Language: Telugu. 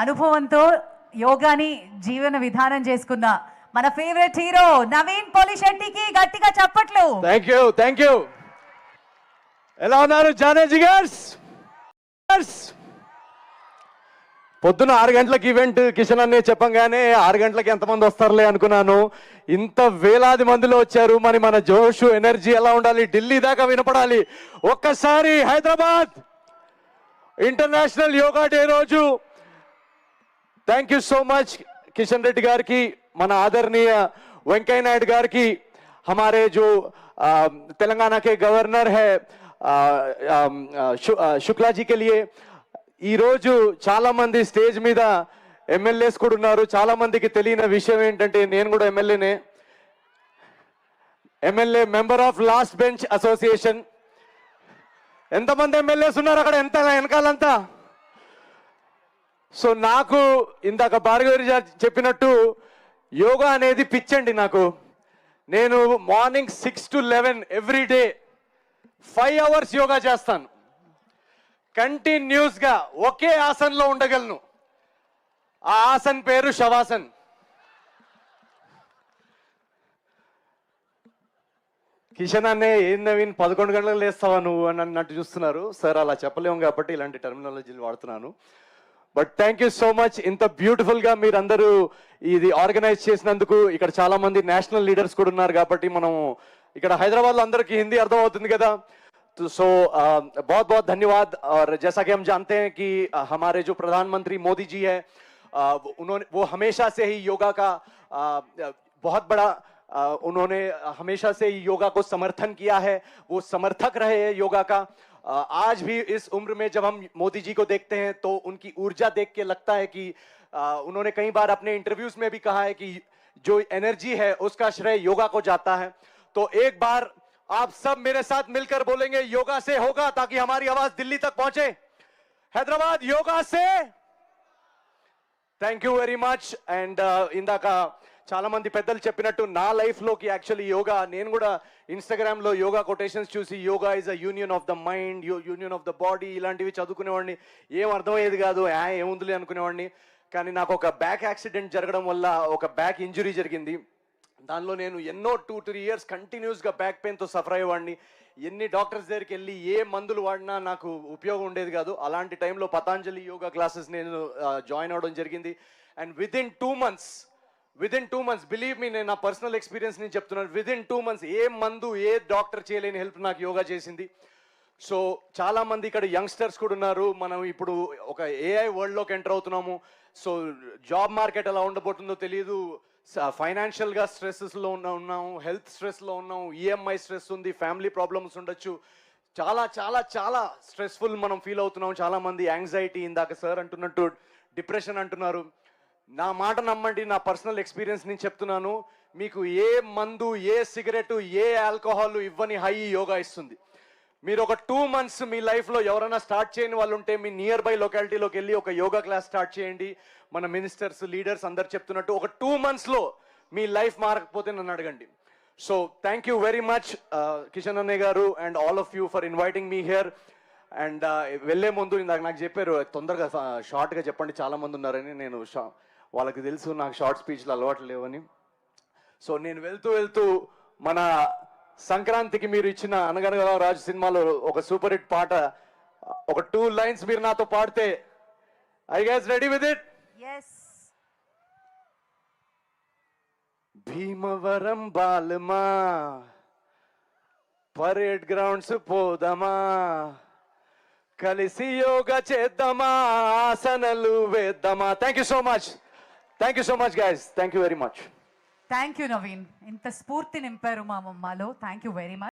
అనుభవంతో యోగాని జీవన విధానం చేసుకున్న మన ఫేవరెట్ హీరో నవీన్ పోలిశెట్టికి గట్టిగా చప్పట్లు. Thank you. ఎలా ఉన్నారు జానేజీ గార్స్? పొద్దున 6 గంటలకు ఈవెంట్ కిషన్ అనే చెప్పంగానే 6 గంటలకు ఎంతమంది వస్తారులే అనుకున్నాను. ఇంత వేలాది మందిలో వచ్చారు. మరి మన జోష్ ఎనర్జీ ఎలా ఉండాలి, ఢిల్లీ దాకా వినపడాలి. ఒక్కసారి హైదరాబాద్ ఇంటర్నేషనల్ యోగా డే రోజు thank you so much Kishan Reddy గారికి, మన ఆదरणीय वेंकैया नायडू గారికి, हमारे जो तेलंगाना के गवर्नर है शुक्ला जी के लिए. ఈ రోజు చాలా మంది స్టేజ్ మీద ఎమ్మెల్యేస్ కూడా ఉన్నారు. చాలా మందికి తెలియని విషయం ఏంటంటే నేను కూడా MLA member of last bench association. ఎంతమంది ఎమ్మెల్యేస్ ఉన్నారు అక్కడ, ఎంత వెనకాలంతా? సో నాకు ఇందాక భార్గవి చెప్పినట్టు యోగా అనేది పిచ్చండి నాకు. నేను morning 6 to 11 every day 5 hours yoga చేస్తాను. కంటిన్యూస్ గా ఒకే ఆసన్లో ఉండగలను. ఆ ఆసన్ పేరు శవాసన్. కిషన్ అన్నే ఏం నవీన్ 11 గంటలకు లేస్తావా నువ్వు అని అన్నట్టు చూస్తున్నారు. సార్ అలా చెప్పలేము కాబట్టి ఇలాంటి టెర్మినాలజీలు వాడుతున్నాను. But thank you so much. ఇంత బ్యూటిఫుల్ గా మీరందరూ ఇది ఆర్గనైజ్ చేసినందుకు. ఇక్కడ చాలా మంది నేషనల్ లీడర్స్ కూడా ఉన్నారు కాబట్టి మనం ఇక్కడ హైదరాబాద్ లో అందరికీ హిందీ అర్థం అవుతుంది కదా. सो बहुत बहुत धन्यवाद. और जैसा कि हम जानते हैं कि हमारे जो प्रधानमंत्री मोदी जी है वो हमेशा से ही योगा का बहुत बड़ा उन्होंने हमेशा से ही योगा को समर्थन किया है. वो समर्थक रहे हैं योगा का. आज भी इस उम्र में जब हम मोदी जी को देखते हैं तो उनकी ऊर्जा देख के लगता है कि उन्होंने कई बार अपने इंटरव्यूज में भी कहा है कि जो एनर्जी है उसका श्रेय योगा को जाता है. तो एक बार आप सब मेरे साथ मिलकर बोलेंगे योगा से होगा, ताकि हमारी आवाज दिल्ली तक पहुंचे. हैदराबाद योगा से. Thank you very much. And ఇందాక చాలా మంది పెద్దలు చెప్పినట్టు నా లైఫ్ లోకి యాక్చువల్లీ యోగా, నేను కూడా ఇన్స్టాగ్రామ్ లో యోగా కొటేషన్స్ చూసి yoga is a union of the mind, union of the body ఇలాంటివి చదువుకునేవాడిని. ఏం అర్థమయ్యేది కాదు, ఏముందిలే అనుకునేవాడిని. కానీ నాకు ఒక బ్యాక్ యాక్సిడెంట్ జరగడం వల్ల ఒక బ్యాక్ ఇంజురీ జరిగింది. దానిలో నేను ఎన్నో 2-3 years కంటిన్యూస్గా బ్యాక్ పెయిన్తో సఫర్ అయ్యేవాడిని. ఎన్ని డాక్టర్స్ దగ్గరికి వెళ్ళి ఏ మందులు వాడినా నాకు ఉపయోగం ఉండేది కాదు. అలాంటి టైంలో పతాంజలి యోగా క్లాసెస్ నేను జాయిన్ అవ్వడం జరిగింది. And within 2 months believe me, నేను నా పర్సనల్ ఎక్స్పీరియన్స్ నేను చెప్తున్నాను, విదిన్ 2 months ఏ మందు ఏ డాక్టర్ చేయలేని హెల్ప్ నాకు యోగా చేసింది. సో చాలా మంది ఇక్కడ యంగ్స్టర్స్ కూడా ఉన్నారు. మనం ఇప్పుడు ఒక ఏఐ వరల్డ్లోకి ఎంటర్ అవుతున్నాము. సో జాబ్ మార్కెట్ ఎలా ఉండబోతుందో తెలియదు. ఫైనాన్షియల్గా స్ట్రెస్లో ఉన్నాము, హెల్త్ స్ట్రెస్లో ఉన్నాము, ఈఎంఐ స్ట్రెస్ ఉంది, ఫ్యామిలీ ప్రాబ్లమ్స్ ఉండొచ్చు. చాలా చాలా చాలా స్ట్రెస్ఫుల్ మనం ఫీల్ అవుతున్నాం. చాలామంది యాంగ్జైటీ, ఇందాక సార్ అంటున్నట్టు డిప్రెషన్ అంటున్నారు. నా మాట నమ్మండి, నా పర్సనల్ ఎక్స్పీరియన్స్ నేను చెప్తున్నాను. మీకు ఏ మందు, ఏ సిగరెట్, ఏ ఆల్కహాల్ ఇవ్వని హై యోగా ఇస్తుంది. మీరు ఒక 2 months మీ లైఫ్లో ఎవరైనా స్టార్ట్ చేయని వాళ్ళు ఉంటే మీ నియర్ బై లొకాలిటీలోకి వెళ్ళి ఒక యోగా క్లాస్ స్టార్ట్ చేయండి. మన మినిస్టర్స్, లీడర్స్ అందరు చెప్తున్నట్టు ఒక 2 monthsలో మీ లైఫ్ మారకపోతే నన్ను అడగండి. So thank you very much Kishan అన్నయ్య గారు and all of you for inviting me here. And వెళ్ళే ముందు ఇందాక నాకు చెప్పారు తొందరగా షార్ట్గా చెప్పండి, చాలా మంది ఉన్నారని. నేను వాళ్ళకి తెలుసు నాకు షార్ట్ స్పీచ్లు అలవాటు లేవని. సో నేను వెళ్తూ మన సంక్రాంతికి మీరు ఇచ్చిన అనగనగా రాజు సినిమాలో ఒక సూపర్ హిట్ పాట, ఒక 2 lines మీరు నాతో పాడితే, I guys ready with it? yes. Bhimavaram బాలమా పరేడ్ గ్రౌండ్స్ పోదమా, కలిసి యోగా చేద్దామా, ఆసనలు వేద్దామా. Thank you so much guys. Thank you very much. Thank you Naveen, ఇంత స్ఫూర్తి నింపారు మా మాలో. Thank you very much.